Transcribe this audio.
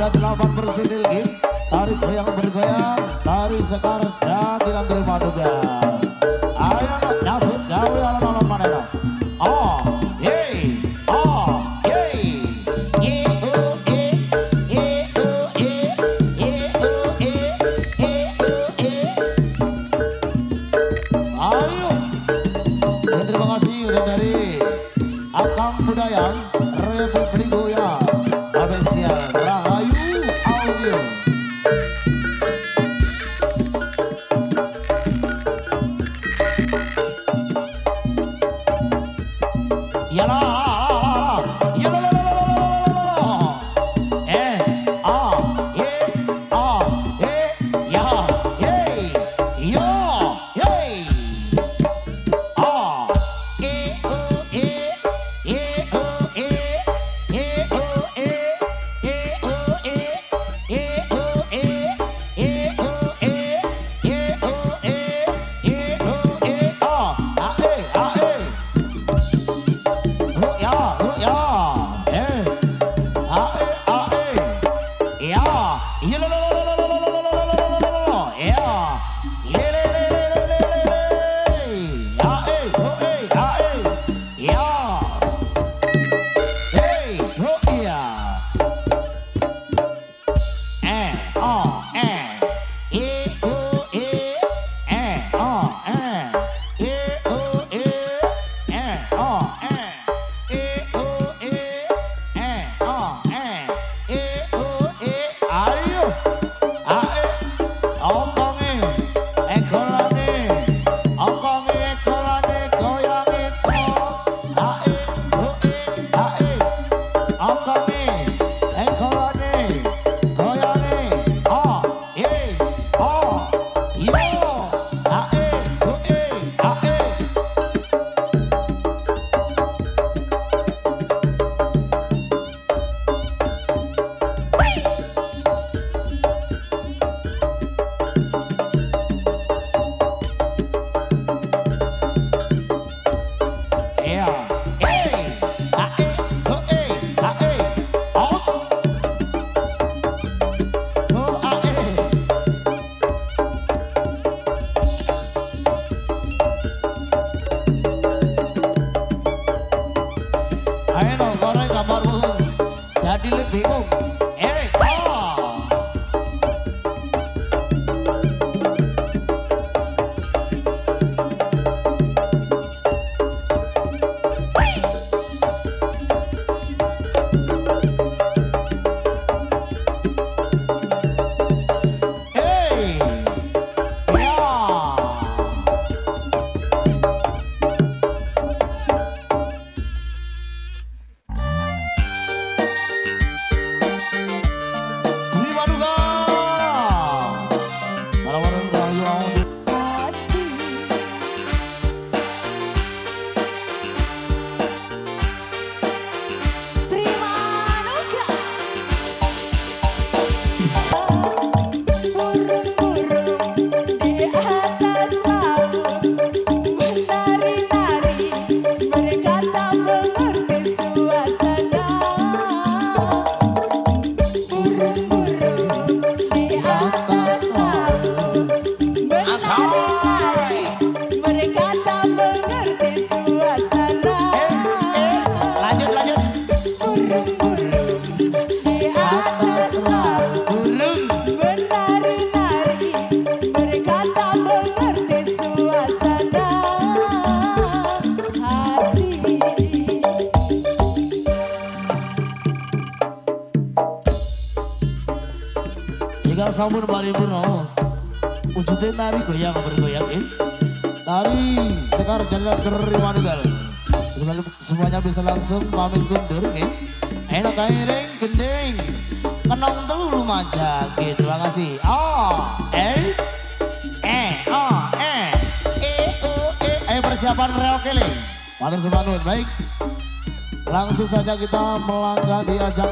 Ada 8 personil game. Tarik goyang bergoyang, tari sekar dan dilanggeri maduga. Ayo nyabut gawe alam-alam manena. Oh, yey, oh, yey, ayo. Dan terima kasih udah dari Akang Budaya Republik Goyang. Spesial Rahayu Audio. Yalah, yalah, jadi lebih bingung. Jika sampun paripurna wujudnya nari goyang bergoyang tari sekar jalan terima negara. Semuanya bisa langsung pamit kundur enak kairing gending kenong telu lumajang gitu. Terima kasih. Ayo persiapan reoke matur suwun. Baik, langsung saja kita melangkah di ajang